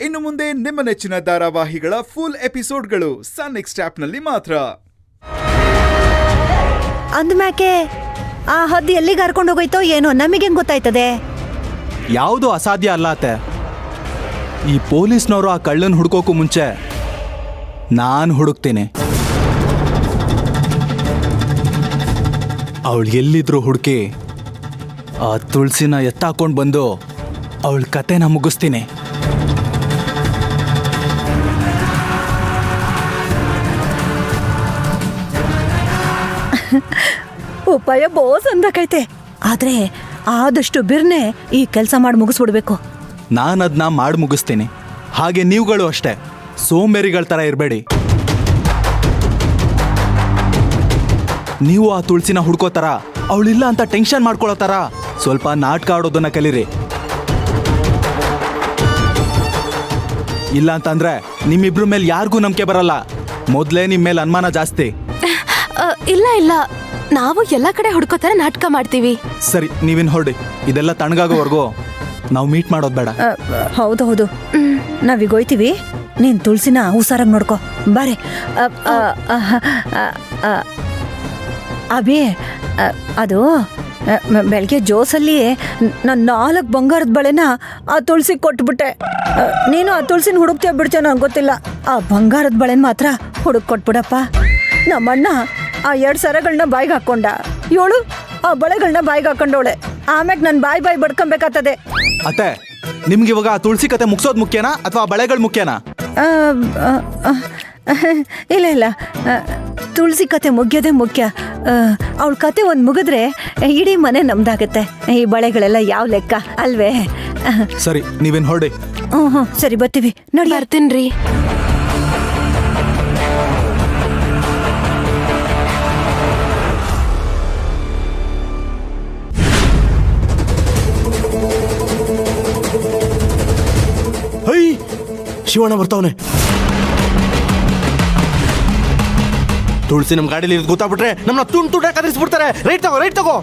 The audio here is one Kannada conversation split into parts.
ಇನ್ನು ಮುಂದೆ ನಿಮ್ಮ ನೆಚ್ಚಿನ ಧಾರಾವಾಹಿಗಳ ಫುಲ್ ಎಪಿಸೋಡ್ಗಳು ಸನ್ ನೆಕ್ಸ್ಟ್ ಆಪ್ನಲ್ಲಿ ಮಾತ್ರ. ಅಂದ್ಮ್ಯಾಕೆ ಆ ಹದ್ದು ಎಲ್ಲಿಗೆ ಕರ್ಕೊಂಡು ಹೋಗೋಯ್ತೋ ಏನೋ ನಮಗೇನು ಗೊತ್ತಾಯ್ತದೆ. ಯಾವುದು ಅಸಾಧ್ಯ ಅಲ್ಲ ಅತ್ತೆ. ಈ ಪೊಲೀಸ್ನವರು ಆ ಕಳ್ಳನ್ ಹುಡ್ಕೋಕು ಮುಂಚೆ ನಾನು ಹುಡುಕ್ತೀನಿ. ಅವಳು ಎಲ್ಲಿದ್ರು ಹುಡುಕಿ ಆ ತುಳಸಿನ ಎತ್ತಾಕೊಂಡು ಬಂದು ಅವಳ ಕತೆನ ಮುಗಿಸ್ತೀನಿ. ಉಪಾಯ ಬೋಸ್ ಅಂದಕೈತೆ, ಆದ್ರೆ ಆದಷ್ಟು ಬಿರ್ನೆ ಈ ಕೆಲಸ ಮಾಡಿ ಮುಗಿಸ್ಬಿಡ್ಬೇಕು. ನಾನು ಅದನ್ನ ಮಾಡಿ ಮುಗಿಸ್ತೀನಿ. ಹಾಗೆ ನೀವುಗಳು ಅಷ್ಟೇ ಸೋಂಬೇರಿಗಳ ಥರ ಇರಬೇಡಿ. ನೀವು ಆ ತುಳಸಿನ ಹುಡ್ಕೋತಾರ ಅವಳಿಲ್ಲ ಅಂತ ಟೆನ್ಷನ್ ಮಾಡ್ಕೊಳ್ಳೋ ಥರ ಸ್ವಲ್ಪ ನಾಟಕ ಆಡೋದನ್ನ ಕಲೀರಿ. ಇಲ್ಲ ಅಂತಂದ್ರೆ ನಿಮ್ಮಿಬ್ರ ಮೇಲೆ ಯಾರಿಗೂ ನಂಬಿಕೆ ಬರಲ್ಲ. ಮೊದಲೇ ನಿಮ್ಮ ಮೇಲೆ ಅನುಮಾನ ಜಾಸ್ತಿ. ಇಲ್ಲ ಇಲ್ಲ, ನಾವು ಎಲ್ಲ ಕಡೆ ಹುಡ್ಕೋತಾರ ನಾಟಕ ಮಾಡ್ತೀವಿ. ಸರಿ, ನೀವಿನ್ ಹೊರಡಿ. ಇದೆಲ್ಲ ತಣ್ಣಗಾಗೋವರೆಗೂ ನಾವು ಮೀಟ್ ಮಾಡೋದು ಬೇಡ. ಹೌದೌದು, ನಾವೀಗ ಹೋಯ್ತೀವಿ. ನೀನ್ ತುಳಸಿನ ಹುಷಾರಾಗಿ ನೋಡ್ಕೊ ಬಾರೆ. ಅಬಿ, ಅದು ಬೆಳಗ್ಗೆ ಜೋಸಲ್ಲಿ ನಾನು 4 ಬಂಗಾರದ ಬಳೆನ ಆ ತುಳಸಿ ಕೊಟ್ಬಿಟ್ಟೆ. ನೀನು ಆ ತುಳಸಿನ ಹುಡುಕ್ತೇ ಬಿಡ್ತೇವೆ ನನಗೆ ಗೊತ್ತಿಲ್ಲ. ಆ ಬಂಗಾರದ ಬಳೆನ ಮಾತ್ರ ಹುಡುಕ್ ಕೊಟ್ಬಿಡಪ್ಪ. ನಮ್ಮಣ್ಣ ಆ 2 ಸರಗಳನ್ನ ಬಾಯಿಗೆ ಹಾಕೊಂಡ, ಇವಳು ಆ ಬಳೆಗಳನ್ನ ಬಾಯಿಗೆ ಹಾಕೊಂಡವಳೆ. ಆಮ್ಯಾಗ ನಾನು ಬಾಯಿ ಬಡ್ಕೊಬೇಕಾಗ್ತದೆ. ಅತ್ತೆ, ನಿಮ್ಗೆ ಇವಾಗ ಆ ತುಳಸಿ ಕತೆ ಮುಗಿಸೋದು ಮುಖ್ಯನಾ ಅಥವಾ ಬಳೆಗಳು ಮುಖ್ಯನಾ? ಇಲ್ಲ, ತುಳಸಿ ಕತೆ ಮುಗಿಯೋದೇ ಮುಖ್ಯ. ಅವಳ ಕತೆ ಒಂದು ಮುಗಿದ್ರೆ ಇಡೀ ಮನೆ ನಮ್ದಾಗತ್ತೆ. ಈ ಬಳೆಗಳೆಲ್ಲ ಯಾವ ಲೆಕ್ಕ ಅಲ್ವೇ? ಸರಿ, ನೀವೇನು ಹೊರಡಿ. ಹ್ಞೂ ಸರಿ, ಬರ್ತೀವಿ ನೋಡಿ. ಬರ್ತೀನ್ರಿ. ಹೈ, ಶಿವಣ್ಣ ಬರ್ತಾವನೆ. ತುಳಸಿ ನಮ್ಮ ಗಾಡಿಲಿ ಗೊತ್ತಾಗ್ಬಿಟ್ರೆ ನಮ್ಮನ್ನ ತುಂಡು ಕದರಿಸ್ಬಿಡ್ತಾರೆ. ರೈಟ್ ತಗೋ.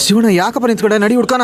ಶಿವಣ್ಣ ಯಾಕಪ್ಪ ನಿಂತ್ಕಡೆ, ನಡಿ ಹುಡ್ಕಣ.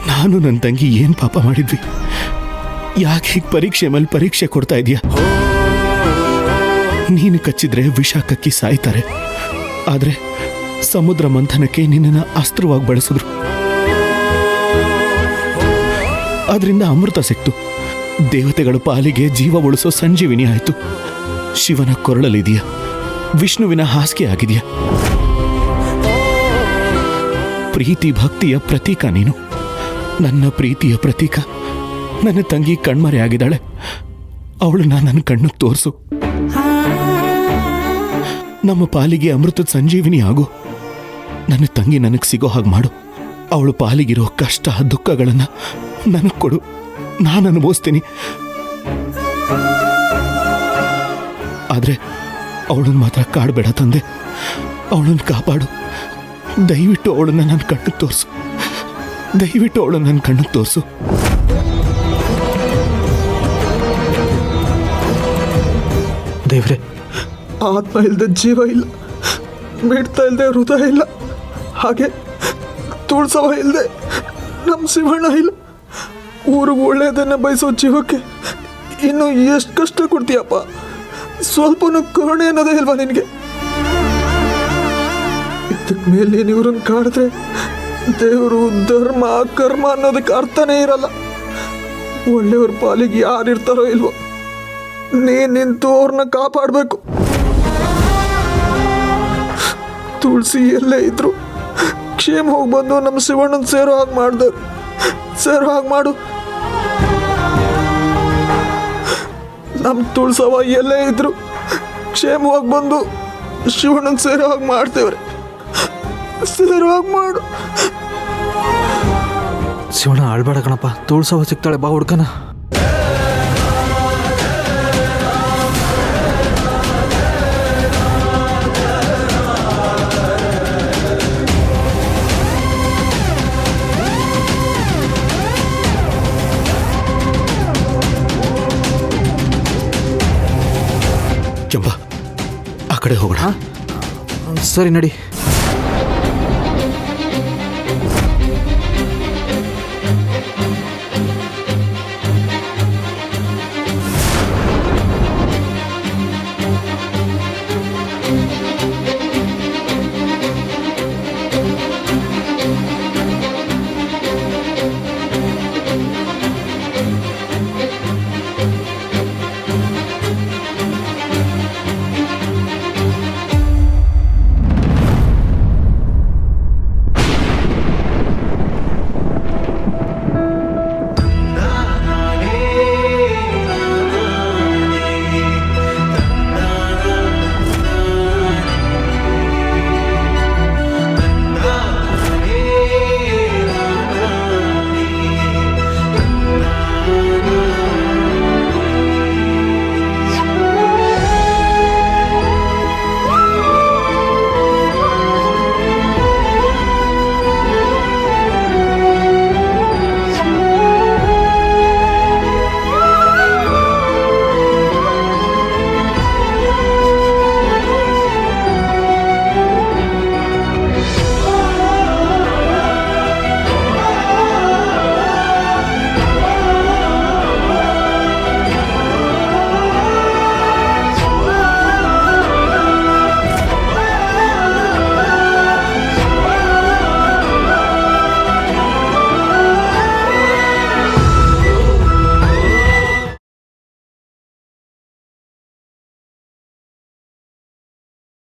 ನಾನು ನನ್ನ ತಂಗಿ ಏನು ಪಾಪ ಮಾಡಿದ್ವಿ? ಯಾಕೆ ಹೀಗೆ ಪರೀಕ್ಷೆ ಮೇಲೆ ಪರೀಕ್ಷೆ ಕೊಡ್ತಾ ಇದೀಯ? ನೀನು ಕಚ್ಚಿದ್ರೆ ವಿಷ ಕಕ್ಕಿ ಸಾಯ್ತಾರೆ, ಆದ್ರೆ ಸಮುದ್ರ ಮಂಥನಕ್ಕೆ ನಿನ್ನನ್ನ ಅಸ್ತ್ರವಾಗಿ ಬಳಸಿದ್ರು. ಅದರಿಂದ ಅಮೃತ ಸಿಕ್ತು. ದೇವತೆಗಳ ಪಾಲಿಗೆ ಜೀವ ಉಳಿಸೋ ಸಂಜೀವಿನಿ ಆಯ್ತು. ಶಿವನ ಕೊರಳಲ್ಲಿದೆಯಾ, ವಿಷ್ಣುವಿನ ಹಾಸಿಗೆ ಆಗಿದೆಯಾ. ಪ್ರೀತಿ ಭಕ್ತಿಯ ಪ್ರತೀಕ ನೀನು. ನನ್ನ ಪ್ರೀತಿಯ ಪ್ರತೀಕ. ನನ್ನ ತಂಗಿ ಕಣ್ಮರೆ ಆಗಿದ್ದಾಳೆ, ಅವಳನ್ನ ನನ್ನ ಕಣ್ಣಿಗೆ ತೋರಿಸು. ನಮ್ಮ ಪಾಲಿಗೆ ಅಮೃತದ ಸಂಜೀವಿನಿ ಆಗು. ನನ್ನ ತಂಗಿ ನನಗೆ ಸಿಗೋ ಹಾಗೆ ಮಾಡು. ಅವಳು ಪಾಲಿಗಿರೋ ಕಷ್ಟ ದುಃಖಗಳನ್ನು ನನಗೆ ಕೊಡು, ನಾನು ಅನುಭವಿಸ್ತೀನಿ. ಆದರೆ ಅವಳನ್ನು ಮಾತ್ರ ಕಾಡಬೇಡ ತಂದೆ. ಅವಳನ್ನು ಕಾಪಾಡು. ದಯವಿಟ್ಟು ಅವಳನ್ನು ನನ್ನ ಕಣ್ಣಿಗೆ ತೋರಿಸು. ದಯವಿಟ್ಟು ಅವಳನ್ನು ನನ್ನ ಕಣ್ಣಿಗೆ ತೋರಿಸು. ದೇವ್ರೆ, ಆತ್ಮ ಇಲ್ಲದೆ ಜೀವ ಇಲ್ಲ, ಬಿಡ್ತಾ ಇಲ್ಲದೆ ಹೃದಯ ಇಲ್ಲ, ಹಾಗೆ ತುಳ್ಸವ ಇಲ್ಲದೆ ನಮ್ಮ ಶಿವಣ್ಣ ಇಲ್ಲ. ಊರಿಗೆ ಒಳ್ಳೆಯದನ್ನು ಬಯಸೋ ಜೀವಕ್ಕೆ ಇನ್ನು ಎಷ್ಟು ಕಷ್ಟ ಕೊಡ್ತೀಯಪ್ಪ? ಸ್ವಲ್ಪನೂ ಕರುಣೆ ಅನ್ನೋದೇ ಇಲ್ವಾ ನಿನಗೆ? ಇದಕ್ಕೆ ಮೇಲೆ ನೀನು ಇವ್ರನ್ನ ಕಾಡಿದ್ರೆ ದೇವರು ಧರ್ಮ ಕರ್ಮ ಅನ್ನೋದಕ್ಕೆ ಅರ್ಥನೇ ಇರಲ್ಲ. ಒಳ್ಳೆಯವ್ರ ಪಾಲಿಗೆ ಯಾರಿರ್ತಾರೋ ಇಲ್ವೋ, ನೀನು ನಿಂತು ಅವ್ರನ್ನ ಕಾಪಾಡಬೇಕು. ತುಳಸಿ ಎಲ್ಲೇ ಇದ್ರು ಕ್ಷೇಮ ಹೋಗಿ ಬಂದು ನಮ್ಮ ಶಿವಣ್ಣನ ಸೇರೋ ಹಾಗೆ ಮಾಡ್ದವ್ರು, ಸೇರೋ ಹಾಗೆ ಮಾಡು. ನಮ್ಮ ತುಳಸವ ಎಲ್ಲೇ ಇದ್ರು ಕ್ಷೇಮವಾಗಿ ಬಂದು ಶಿವಣ್ಣನ ಸೇರೋ ಹಾಗೆ ಮಾಡ್ತೇವ್ರೆ, ಸೇರೋ ಹಾಗೆ ಮಾಡು. ಶಿವಣ್ಣ ಆಳ್ಬೇಡ ಕಣಪ್ಪ, ತುಳ್ಸವ ಸಿಗ್ತಾಳೆ, ಬಾ ಹುಡ್ಕನ. ಚಂಪಾ, ಆ ಕಡೆ ಹೋಗೋಣ. ಸರಿ ನಡಿ.